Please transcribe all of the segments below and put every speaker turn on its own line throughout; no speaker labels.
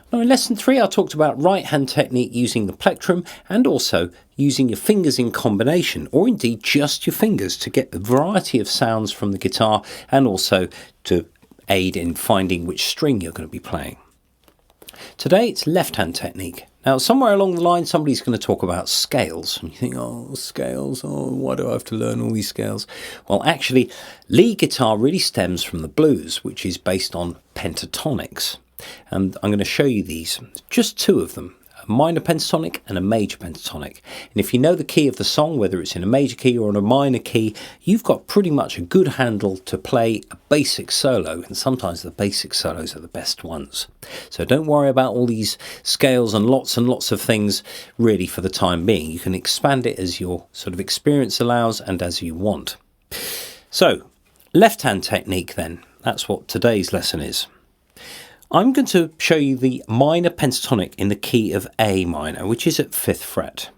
Now in lesson 3 I talked about right hand technique using the plectrum and also using your fingers in combination, or indeed just your fingers, to get a variety of sounds from the guitar and also to aid in finding which string you're going to be playing. Today it's left hand technique. Now somewhere along the line somebody's going to talk about scales and you think, oh, scales, oh, why do I have to learn all these scales? Well, actually lead guitar really stems from the blues, which is based on pentatonics. And I'm going to show you these, just two of them, a minor pentatonic and a major pentatonic. And if you know the key of the song, whether it's in a major key or in a minor key, you've got pretty much a good handle to play a basic solo, and sometimes the basic solos are the best ones. So don't worry about all these scales and lots of things really for the time being. You can expand it as your sort of experience allows and as you want. So left hand technique then, that's what today's lesson is. I'm going to show you the minor pentatonic in the key of A minor, which is at 5th fret.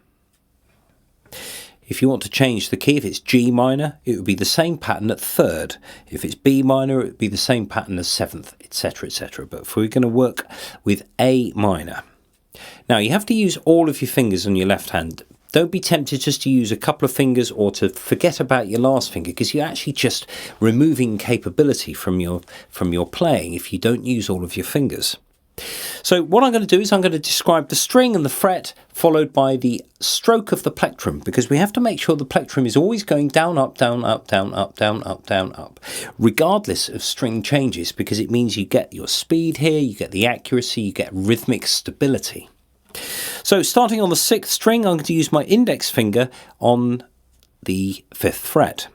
If you want to change the key, if it's G minor, it would be the same pattern at 3rd. If it's B minor, it would be the same pattern as 7th, etc, etc. But if we're going to work with A minor. Now you have to use all of your fingers on your left hand. Don't be tempted just to use a couple of fingers or to forget about your last finger, because you're actually just removing capability from your playing if you don't use all of your fingers. So what I'm going to do is I'm going to describe the string and the fret followed by the stroke of the plectrum, because we have to make sure the plectrum is always going down, up, down, up, down, up, down, up, down, up, regardless of string changes, because it means you get your speed here, you get the accuracy, you get rhythmic stability. So starting on the 6th string, I'm going to use my index finger on the 5th fret.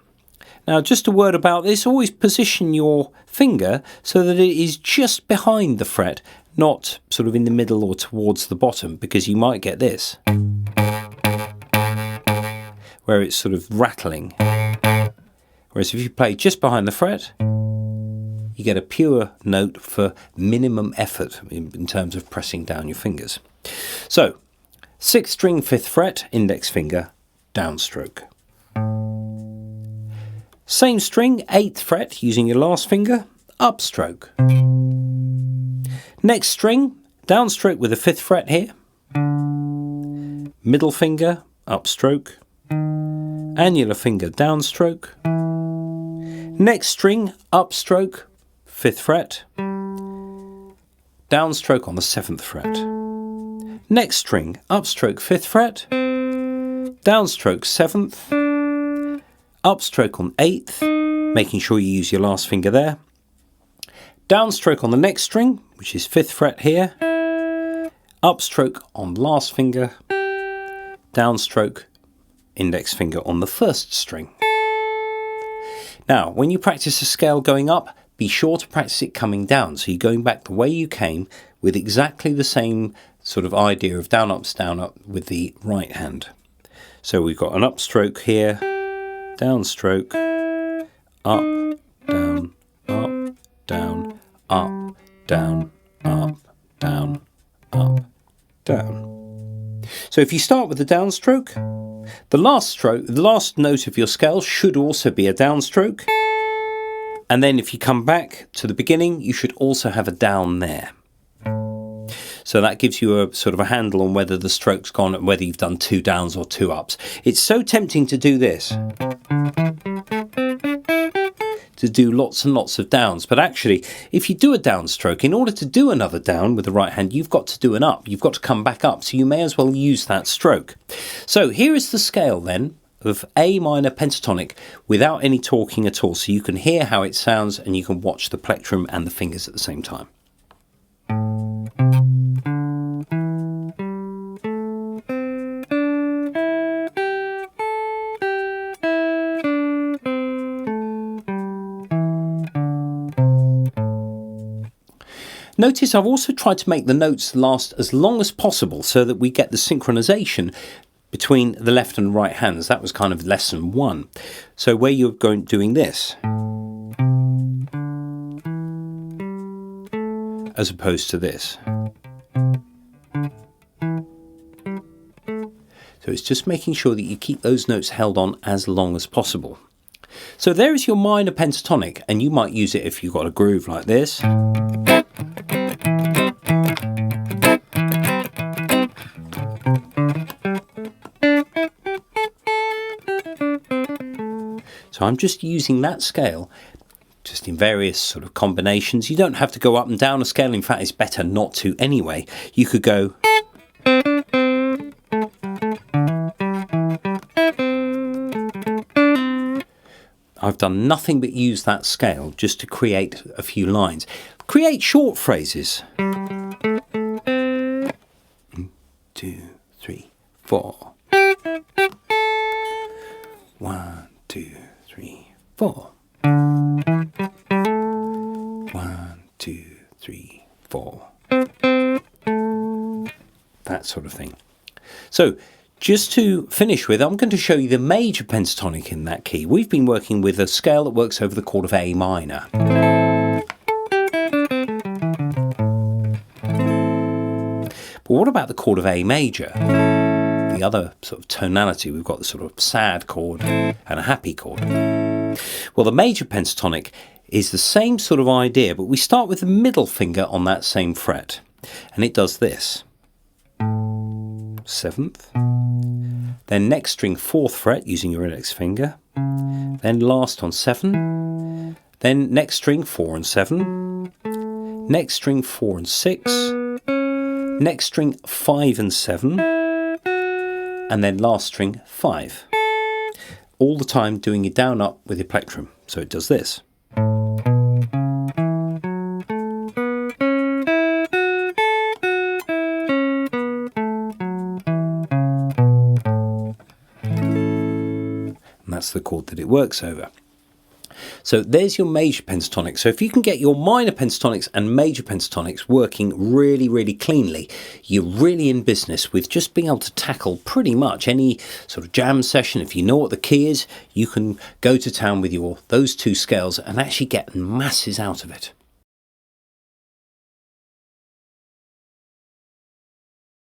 Now just a word about this, always position your finger so that it is just behind the fret, not sort of in the middle or towards the bottom, because you might get this, where it's sort of rattling. Whereas if you play just behind the fret, you get a pure note for minimum effort in terms of pressing down your fingers. So 6th string, 5th fret, index finger, downstroke. Same string, 8th fret, using your last finger, upstroke. Next string, downstroke with the 5th fret here, middle finger, upstroke, annular finger, downstroke. Next string, upstroke, 5th fret, downstroke on the 7th fret. Next string, upstroke 5th fret, downstroke 7th, upstroke on 8th, making sure you use your last finger there, downstroke on the next string, which is 5th fret here, upstroke on last finger, downstroke, index finger on the 1st string. Now, when you practice a scale going up, be sure to practice it coming down, so you're going back the way you came with exactly the same sort of idea of down, up with the right hand. So we've got an upstroke here, downstroke, up, down, up, down, up, down, up, down, up, down. So if you start with the downstroke, the last note of your scale should also be a downstroke. And then if you come back to the beginning, you should also have a down there. So that gives you a sort of a handle on whether the stroke's gone and whether you've done 2 downs or 2 ups. It's so tempting to do this, to do lots and lots of downs. But actually, if you do a downstroke, in order to do another down with the right hand, you've got to do an up. You've got to come back up. So you may as well use that stroke. So here is the scale then of A minor pentatonic without any talking at all. So you can hear how it sounds and you can watch the plectrum and the fingers at the same time. Notice I've also tried to make the notes last as long as possible so that we get the synchronization between the left and right hands. That was kind of lesson 1. So where you're doing this, as opposed to this. So it's just making sure that you keep those notes held on as long as possible. So there is your minor pentatonic, and you might use it if you've got a groove like this. So I'm just using that scale just in various sort of combinations. You don't have to go up and down a scale. In fact, it's better not to anyway. You could go... I've done nothing but use that scale just to create a few lines. Create short phrases. 1, 2, 3, 4. 1, 2, 3, 4. 1, 2, 3, 4. That sort of thing. So, just to finish with, I'm going to show you the major pentatonic in that key. We've been working with a scale that works over the chord of A minor. But what about the chord of A major? The other sort of tonality, we've got the sort of sad chord and a happy chord. Well, the major pentatonic is the same sort of idea, but we start with the middle finger on that same fret. And it does this. 7th, then next string 4th fret using your index finger, then last on 7, then next string 4 and 7, next string 4 and 6, next string 5 and 7, and then last string 5. All the time doing it down up with your plectrum. So it does this. That's the chord that it works over. So there's your major pentatonic. So if you can get your minor pentatonics and major pentatonics working really, really cleanly, you're really in business with just being able to tackle pretty much any sort of jam session. If you know what the key is, you can go to town with those two scales and actually get masses out of it.